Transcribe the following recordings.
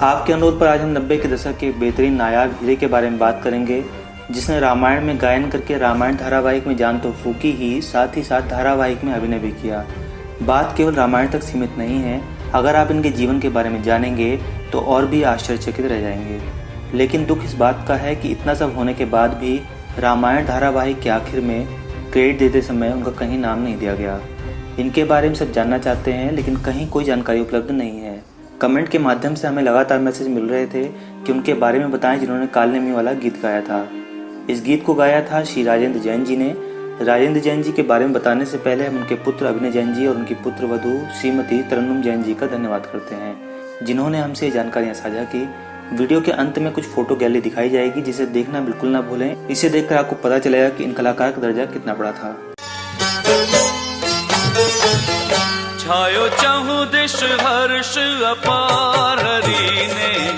आपके अनुरोध पर आज हम 90 के दशक के बेहतरीन नायाब हीरे के बारे में बात करेंगे, जिसने रामायण में गायन करके रामायण धारावाहिक में जान तो फूकी ही साथ धारावाहिक में अभिनय भी किया। बात केवल रामायण तक सीमित नहीं है, अगर आप इनके जीवन के बारे में जानेंगे तो और भी आश्चर्यचकित रह जाएंगे। लेकिन दुख इस बात का है कि इतना सब होने के बाद भी रामायण धारावाहिक के आखिर में क्रेडिट देते समय उनका कहीं नाम नहीं दिया गया। इनके बारे में सब जानना चाहते हैं, लेकिन कहीं कोई जानकारी उपलब्ध नहीं है। कमेंट के माध्यम से हमें लगातार मैसेज मिल रहे थे कि उनके बारे में बताएं जिन्होंने काल नेमी वाला गीत गाया था। इस गीत को गाया था श्री राजेंद्र जैन जी ने। राजेंद्र जैन जी के बारे में बताने से पहले हम उनके पुत्र अभिनय जैन जी और उनकी पुत्र वधू श्रीमती तरन्नुम जैन जी का धन्यवाद करते हैं, जिन्होंने हमसे ये जानकारियाँ साझा की। वीडियो के अंत में कुछ फोटो गैलरी दिखाई जाएगी, जिसे देखना बिल्कुल ना भूलें। इसे देखकर आपको पता चलेगा कि इन कलाकार का दर्जा कितना बड़ा था। छायो चाहूं दिश हर्ष अपार, हरि ने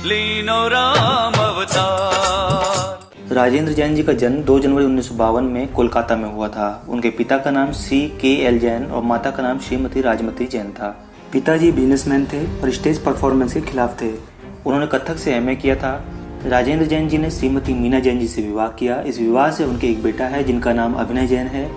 लीनो राम अवतार। राजेंद्र जैन जी का जन्म 2 जनवरी 1952 में कोलकाता में हुआ था। उनके पिता का नाम C.K.L. जैन और माता का नाम श्रीमती राजमती जैन था। पिताजी बिजनेसमैन थे और स्टेज परफॉर्मेंस के खिलाफ थे। उन्होंने कथक से MA किया था। राजेंद्र जैन जी ने श्रीमती मीना जैन जी से विवाह किया। इस विवाह से उनके एक बेटा है जिनका नाम अभिनय जैन है।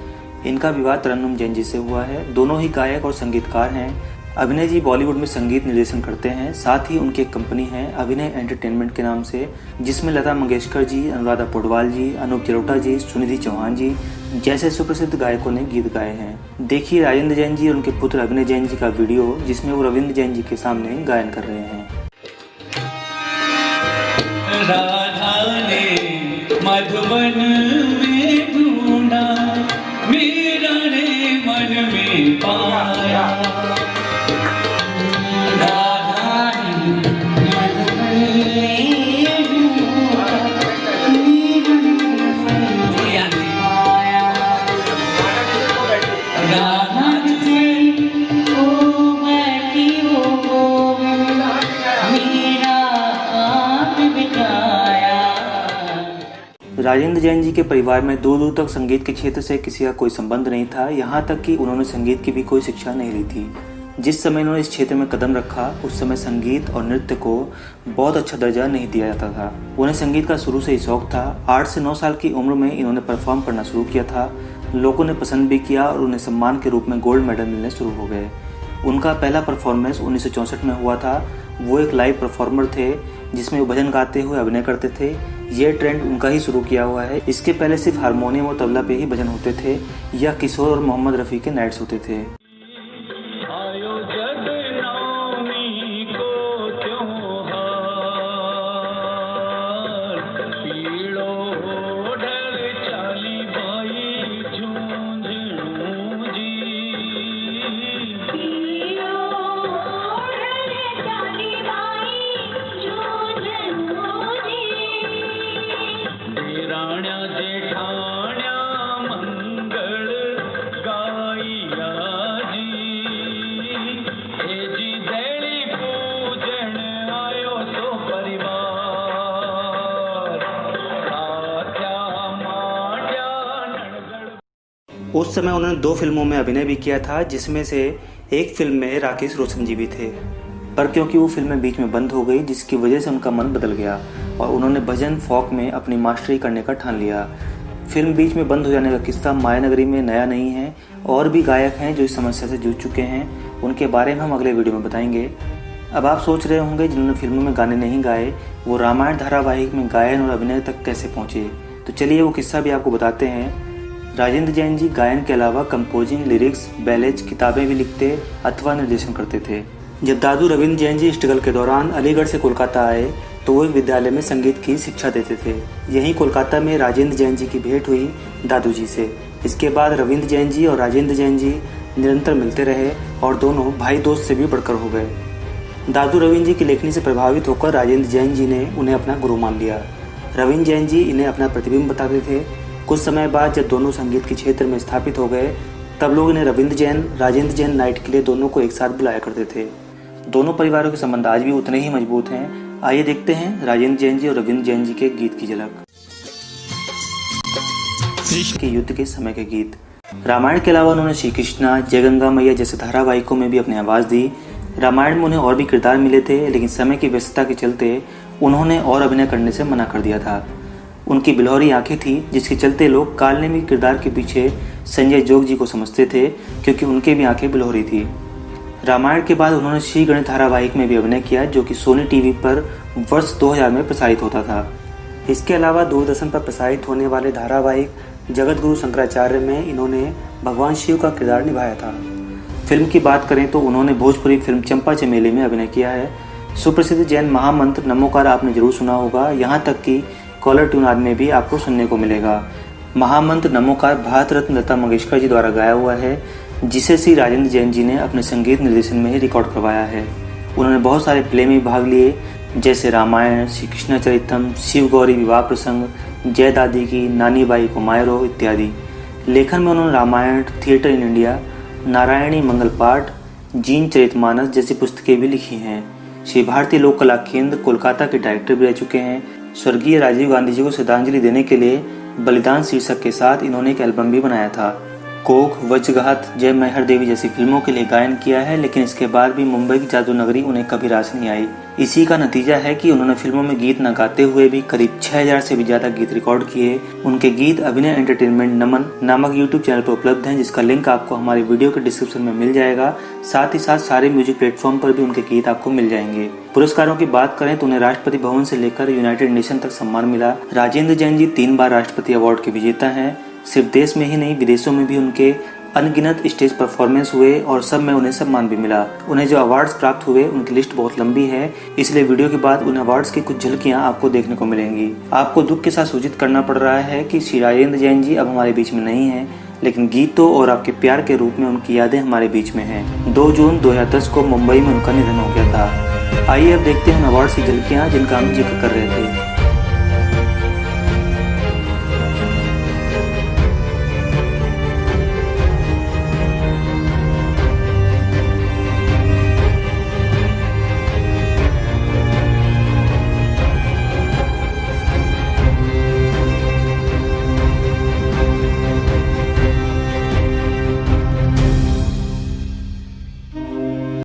इनका विवाह तरन्नुम जैन जी से हुआ है। दोनों ही गायक और संगीतकार हैं। अभिनय जी बॉलीवुड में संगीत निर्देशन करते हैं। साथ ही उनकी एक कंपनी है अभिनय एंटरटेनमेंट के नाम से, जिसमें लता मंगेशकर जी, अनुराधा पौडवाल जी, अनूप जलोटा जी, सुनिधि चौहान जी जैसे सुप्रसिद्ध गायकों ने गीत गाए हैं। देखिए राजेंद्र जैन जी और उनके पुत्र अभिनय जैन जी का वीडियो, जिसमें वो रविंद्र जैन जी के सामने गायन कर रहे हैं। राधा ने मधुबन में ढूंढा, मीरा ने मन में पाया। राधा ने मधुबन में ढूंढा, मीरा ने मन में पाया। राधा जी ओ बैठी हो गोविंद, मीरा आप बिताया। राजेंद्र जैन जी के परिवार में दूर दूर तक संगीत के क्षेत्र से किसी का कोई संबंध नहीं था। यहाँ तक कि उन्होंने संगीत की भी कोई शिक्षा नहीं ली थी। जिस समय इन्होंने इस क्षेत्र में कदम रखा, उस समय संगीत और नृत्य को बहुत अच्छा दर्जा नहीं दिया जाता था। उन्हें संगीत का शुरू से ही शौक था। 8 से 9 साल की उम्र में इन्होंने परफॉर्म करना शुरू किया था। लोगों ने पसंद भी किया और उन्हें सम्मान के रूप में गोल्ड मेडल मिलने शुरू हो गए। उनका पहला परफॉर्मेंस 1964 में हुआ था। वो एक लाइव परफॉर्मर थे, जिसमें वो भजन गाते हुए अभिनय करते थे। ये ट्रेंड उनका ही शुरू किया हुआ है। इसके पहले सिर्फ हारमोनियम और तबला पे ही भजन होते थे या किशोर और मोहम्मद रफ़ी के नाइट्स होते थे। उस समय उन्होंने 2 फिल्मों में अभिनय भी किया था, जिसमें से एक फिल्म में राकेश रोशन जी भी थे। पर क्योंकि वो फिल्में बीच में बंद हो गई, जिसकी वजह से उनका मन बदल गया और उन्होंने भजन फोक में अपनी मास्टरी करने का ठान लिया। फिल्म बीच में बंद हो जाने का किस्सा मायानगरी में नया नहीं है। और भी गायक हैं जो इस समस्या से जूझ चुके हैं, उनके बारे में हम अगले वीडियो में बताएंगे। अब आप सोच रहे होंगे, जिन्होंने फिल्मों में गाने नहीं गाए, वो रामायण धारावाहिक में गायन और अभिनय तक कैसे पहुँचे। तो चलिए वो किस्सा भी आपको बताते हैं। राजेंद्र जैन जी गायन के अलावा कंपोजिंग, लिरिक्स, बैलेज, किताबें भी लिखते अथवा निर्देशन करते थे। जब दादू रविंद्र जैन जी स्ट्रगल के दौरान अलीगढ़ से कोलकाता आए, तो वो एक विद्यालय में संगीत की शिक्षा देते थे। यहीं कोलकाता में राजेंद्र जैन जी की भेंट हुई दादू जी से। इसके बाद रविंद्र जैन जी और राजेंद्र जैन जी निरंतर मिलते रहे और दोनों भाई दोस्त से भी बढ़कर हो गए। दादू रविंद्र जी की लेखनी से प्रभावित होकर राजेंद्र जैन जी ने उन्हें अपना गुरु मान लिया। रविंद्र जैन जी इन्हें अपना प्रतिबिंब बताते थे। कुछ समय बाद जब दोनों संगीत के क्षेत्र में स्थापित हो गए, तब लोग इन्हें रविंद्र जैन, राजेंद्र जैन नाइट के लिए दोनों को एक साथ बुलाया करते थे। दोनों परिवारों के संबंध आज भी उतने ही मजबूत हैं। आइए देखते हैं राजेंद्र जैन जी और रविंद्र जैन जी के गीत की झलक। के युद्ध के समय के गीत। रामायण के अलावा उन्होंने श्री कृष्णा, जय गंगा मैया जैसे धारावाहिकों में भी अपनी आवाज़ दी। रामायण में उन्हें और भी किरदार मिले थे, लेकिन समय की व्यस्तता के चलते उन्होंने और अभिनय करने से मना कर दिया था। उनकी बिल्हौरी आंखें थी, जिसके चलते लोग कालनेमी किरदार के पीछे संजय जोग जी को समझते थे, क्योंकि उनके भी आंखें बिल्हौरी थी। रामायण के बाद उन्होंने श्री गणेश धारावाहिक में भी अभिनय किया, जो कि सोनी टीवी पर वर्ष 2000 में प्रसारित होता था। इसके अलावा दूरदर्शन पर प्रसारित होने वाले धारावाहिक जगत गुरु शंकराचार्य में इन्होंने भगवान शिव का किरदार निभाया था। फिल्म की बात करें तो उन्होंने भोजपुरी फिल्म चंपा चमेली में अभिनय किया है। सुप्रसिद्ध जैन महामंत्र नमोकार आपने जरूर सुना होगा, यहाँ तक कि कॉलर ट्यून आदि में भी आपको सुनने को मिलेगा। महामंत्र नमोकार भारत रत्न लता मंगेशकर जी द्वारा गाया हुआ है, जिसे श्री राजेंद्र जैन जी ने अपने संगीत निर्देशन में ही रिकॉर्ड करवाया है। उन्होंने बहुत सारे प्ले में भाग लिए, जैसे रामायण, श्री कृष्णचरितम, शिव गौरी विवाह प्रसंग, जय दादी की, नानी बाई कुमायरो इत्यादि। लेखन में उन्होंने Ramayana, theatre in India, Narayani Mangal Path, जीन चरितमानस जैसी पुस्तकें भी लिखी हैं। श्री भारतीय लोक कला केंद्र कोलकाता के डायरेक्टर भी रह चुके हैं। स्वर्गीय राजीव गांधी जी को श्रद्धांजलि देने के लिए बलिदान शीर्षक के साथ इन्होंने एक एल्बम भी बनाया था। कोक, वज्रघात, जय मैहर देवी जैसी फिल्मों के लिए गायन किया है, लेकिन इसके बाद भी मुंबई की जादू नगरी उन्हें कभी रास नहीं आई। इसी का नतीजा है कि उन्होंने फिल्मों में गीत न गाते हुए भी करीब 6000 से भी ज्यादा गीत रिकॉर्ड किए। उनके गीत अभिनय एंटरटेनमेंट नमन नामक यूट्यूब चैनल पर उपलब्ध हैं, जिसका लिंक आपको हमारी वीडियो के डिस्क्रिप्शन में मिल जाएगा। साथ ही साथ सारे म्यूजिक प्लेटफॉर्म पर भी उनके गीत आपको मिल जाएंगे। पुरस्कारों की बात करें तो उन्हें राष्ट्रपति भवन से लेकर यूनाइटेड नेशन तक सम्मान मिला। राजेंद्र जैन जी 3 बार राष्ट्रपति अवार्ड के विजेता हैं। सिर्फ देश में ही नहीं, विदेशों में भी उनके अनगिनत स्टेज परफॉर्मेंस हुए और सब में उन्हें सम्मान भी मिला। उन्हें जो अवार्ड्स प्राप्त हुए उनकी लिस्ट बहुत लंबी है, इसलिए वीडियो के बाद उन अवार्ड्स की कुछ झलकियां आपको देखने को मिलेंगी। आपको दुख के साथ सूचित करना पड़ रहा है कि श्री राजेंद्र जैन जी अब हमारे बीच में नहीं हैं, लेकिन गीतों और आपके प्यार के रूप में उनकी यादें हमारे बीच में हैं। 2 जून 2010 को मुंबई में उनका निधन हो गया था। आइए अब देखते हैं उन अवार्ड्स की झलकियां जिनका हम जिक्र कर रहे थे।